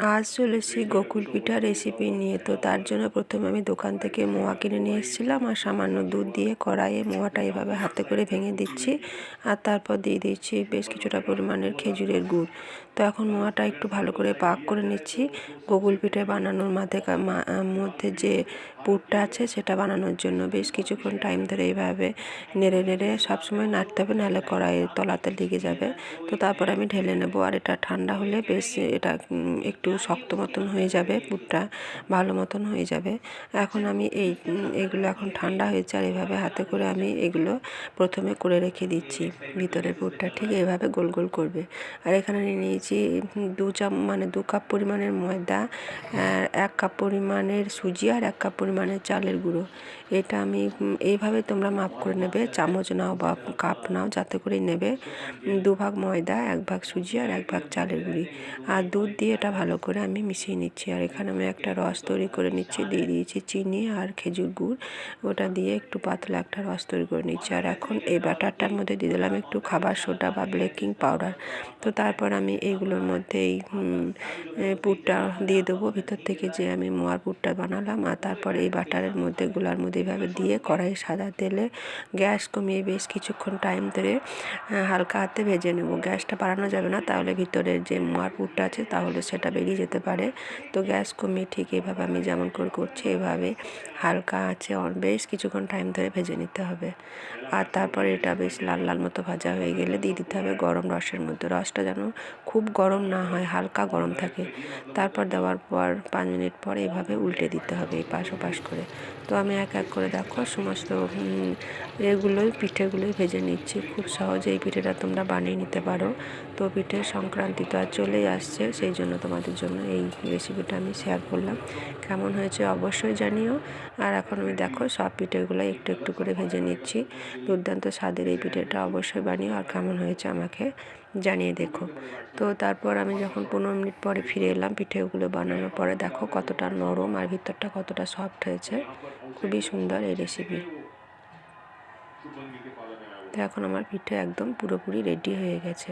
আজ চলেছি গোকুল পিঠা রেসিপি নিয়ে। তো তার জন্য প্রথমে আমি দোকান থেকে মোয়া কিনে নিয়ে এসেছিলাম আর সামান্য দুধ দিয়ে কড়াইয়ে মোয়াটা এভাবে হাতে করে ভেঙে দিচ্ছি আর তারপর দিয়ে দিচ্ছি বেশ কিছুটা পরিমাণের খেজুরের গুড়। তো এখন মোয়াটা একটু ভালো করে পাক করে নিচ্ছি গোকুল পিঠে বানানোর মধ্যে যে পুরটা আছে সেটা বানানোর জন্য। বেশ কিছুক্ষণ টাইম ধরে এইভাবে নেড়ে নেড়ে সবসময় নাড়তে হবে, নাহলে কড়াইয়ের তলাতে লেগে যাবে। তো তারপর আমি ঢেলে নেব আর এটা ঠান্ডা হলে বেশ এটা একটু শক্ত মতন হয়ে যাবে, পুরটা ভালো মতন হয়ে যাবে। এখন আমি এইগুলো এখন ঠান্ডা হয়েছে আর এইভাবে হাতে করে আমি এগুলো প্রথমে করে রেখে দিচ্ছি। ভিতরের পুরটা ঠিক এইভাবে গোল গোল করবে। আর এখানে নিয়ে নিয়েছি 2 কাপ পরিমাণের ময়দা, 1 কাপ পরিমাণের সুজি আর 1 কাপ পরিমাণের চালের গুঁড়ো। এটা আমি এইভাবে তোমরা মাপ করে নেবে, চামচ নাও বা কাপ নাও, যাতে করে নেবে। 2 ভাগ ময়দা, 1 ভাগ সুজি আর 1 ভাগ চালের গুঁড়ি আর দুধ দিয়ে এটা ভালো করে আমি মিশিয়ে নিচ্ছি। আর এখানে আমি একটা রস তৈরি করে নিচ্ছি, দিয়ে দিয়েছি চিনি আর খেজুর গুড়, ওটা দিয়ে একটু পাতলা একটা রস তৈরি করে নিচ্ছি। আর এখন এই ব্যাটারটার মধ্যে দিয়ে দিলাম একটু খাবার সোডা বা বেকিং পাউডার। তো তারপর আমি এইগুলোর মধ্যে এই পুরটা দিয়ে দেবো ভিতর থেকে, যে আমি মোয়ার পুরটা বানালাম। আর তারপর এই বাটারের মধ্যে গুলার মধ্যে এইভাবে দিয়ে কড়াই সাদা তেলে গ্যাস কমিয়ে বেশ কিছুক্ষণ টাইম ধরে হালকা হাতে ভেজে নেব। গ্যাসটা বাড়ানো যাবে না, তাহলে ভিতরের যে মোয়ার পুরটা আছে তাহলে সেটা বেরিয়ে যেতে পারে। তো গ্যাস কমিয়ে ঠিক এইভাবে আমি যেমন করে করছি এভাবে হালকা আছে বেশ কিছুক্ষণ টাইম ধরে ভেজে নিতে হবে। আর তারপর এটা বেশ লাল লাল মতো ভাজা হয়ে গেলে দিয়ে দিতে হবে গরম রসের মধ্যে। রসটা যেন খুব গরম না হয়, হালকা গরম থাকে। তারপর দেওয়ার পর 5 মিনিট পর এইভাবে উল্টে দিতে হবে এই পাশ ওপাশ করে। তো আমি এক এক করে দেখো সমস্ত পিঠেগুলোই ভেজে নিচ্ছি। খুব সহজে এই পিঠেটা তোমরা বানিয়ে নিতে পারো। তো পিঠের সংক্রান্তি তো আর চলেই আসছে, সেই জন্য তোমাদের জন্য এই রেসিপিটা আমি শেয়ার করলাম। কেমন হয়েছে অবশ্যই জানিও। আর এখন আমি দেখো সব পিঠেগুলো একটু একটু করে ভেজে নিচ্ছি। দুর্দান্ত স্বাদের এই পিঠেটা অবশ্যই বানিও আর কেমন হয়েছে আমাকে জানিয়ে দেখো। তো তারপর আমি যখন 15 মিনিট পরে ফিরে এলাম, পিঠেগুলো বানানোর পরে দেখো কতটা নরম আর ভিতরটা কতটা সফট হয়েছে। খুবই সুন্দর এই রেসিপি। তো এখন আমার পিঠে একদম পুরোপুরি রেডি হয়ে গেছে।